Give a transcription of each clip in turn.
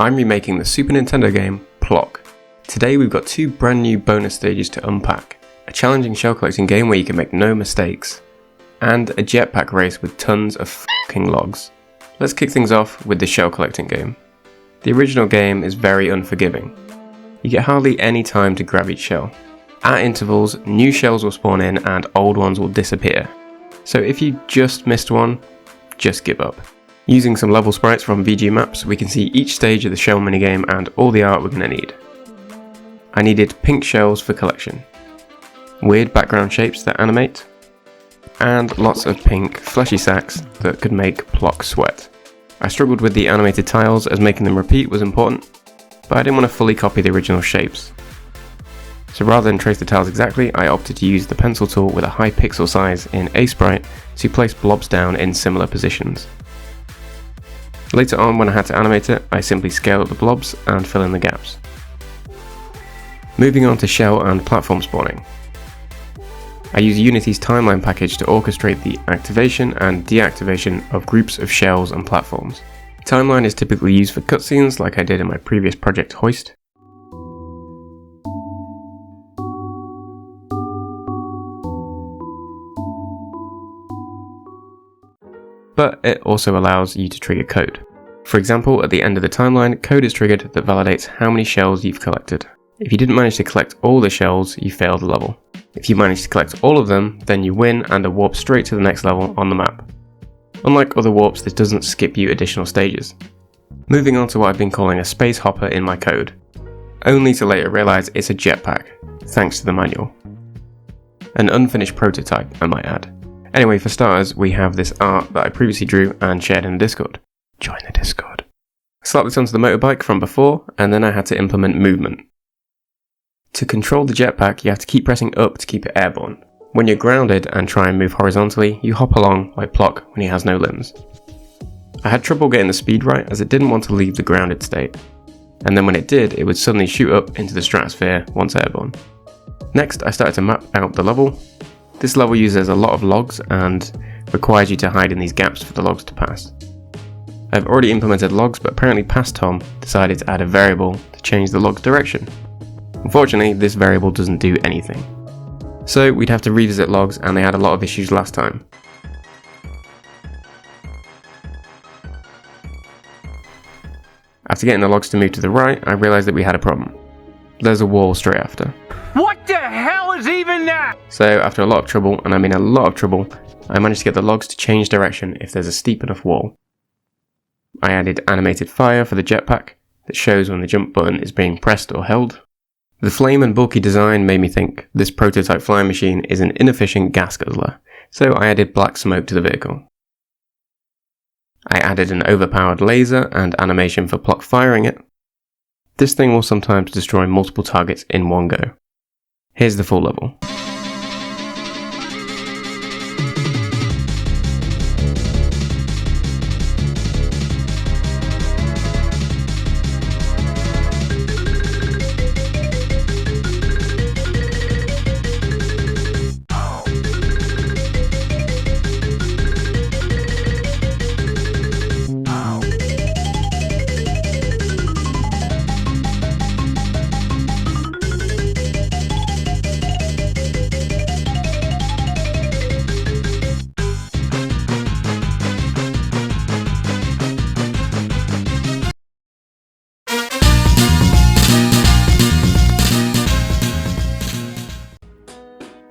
I'm remaking the Super Nintendo game PLOK. Today we've got two brand new bonus stages to unpack, a challenging shell collecting game where you can make no mistakes, and a jetpack race with tons of f***ing logs. Let's kick things off with the shell collecting game. The original game is very unforgiving. You get hardly any time to grab each shell. At intervals, new shells will spawn in and old ones will disappear. So if you just missed one, just give up. Using some level sprites from VG Maps, we can see each stage of the shell minigame and all the art we're going to need. I needed pink shells for collection, weird background shapes that animate, and lots of pink fleshy sacks that could make PLOK sweat. I struggled with the animated tiles as making them repeat was important, but I didn't want to fully copy the original shapes. So rather than trace the tiles exactly, I opted to use the pencil tool with a high pixel size in A-Sprite to place blobs down in similar positions. Later on, when I had to animate it, I simply scale up the blobs and fill in the gaps. Moving on to shell and platform spawning. I use Unity's timeline package to orchestrate the activation and deactivation of groups of shells and platforms. Timeline is typically used for cutscenes like I did in my previous project Hoist. But it also allows you to trigger code. For example, at the end of the timeline, code is triggered that validates how many shells you've collected. If you didn't manage to collect all the shells, you failed the level. If you manage to collect all of them, then you win and are warped straight to the next level on the map. Unlike other warps, this doesn't skip you additional stages. Moving on to what I've been calling a space hopper in my code, only to later realise it's a jetpack, thanks to the manual. An unfinished prototype, I might add. Anyway, for starters, we have this art that I previously drew and shared in the Discord. Join the Discord. I slapped this onto the motorbike from before, and then I had to implement movement. To control the jetpack, you have to keep pressing up to keep it airborne. When you're grounded and try and move horizontally, you hop along like PLOK when he has no limbs. I had trouble getting the speed right as it didn't want to leave the grounded state, and then when it did, it would suddenly shoot up into the stratosphere once airborne. Next, I started to map out the level. This level uses a lot of logs and requires you to hide in these gaps for the logs to pass. I've already implemented logs, but apparently Past Tom decided to add a variable to change the log's direction. Unfortunately, this variable doesn't do anything. So we'd have to revisit logs, and they had a lot of issues last time. After getting the logs to move to the right, I realised that we had a problem. There's a wall straight after. What the hell is even that? So after a lot of trouble, and I mean a lot of trouble, I managed to get the logs to change direction if there's a steep enough wall. I added animated fire for the jetpack that shows when the jump button is being pressed or held. The flame and bulky design made me think this prototype flying machine is an inefficient gas guzzler, so I added black smoke to the vehicle. I added an overpowered laser and animation for PLOK firing it. This thing will sometimes destroy multiple targets in one go. Here's the full level.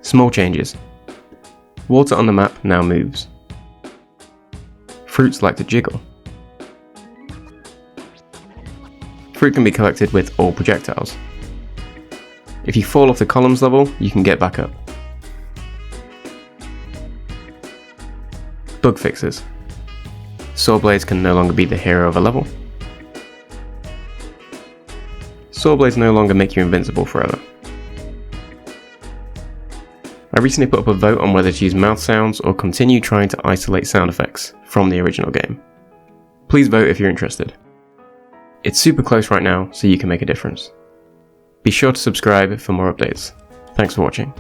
Small changes. Water on the map now moves. Fruits like to jiggle. Fruit can be collected with all projectiles. If you fall off the columns level, you can get back up. Bug fixes. Saw blades can no longer be the hero of a level. Saw blades no longer make you invincible forever. I recently put up a vote on whether to use mouth sounds or continue trying to isolate sound effects from the original game. Please vote if you're interested. It's super close right now, so you can make a difference. Be sure to subscribe for more updates. Thanks for watching.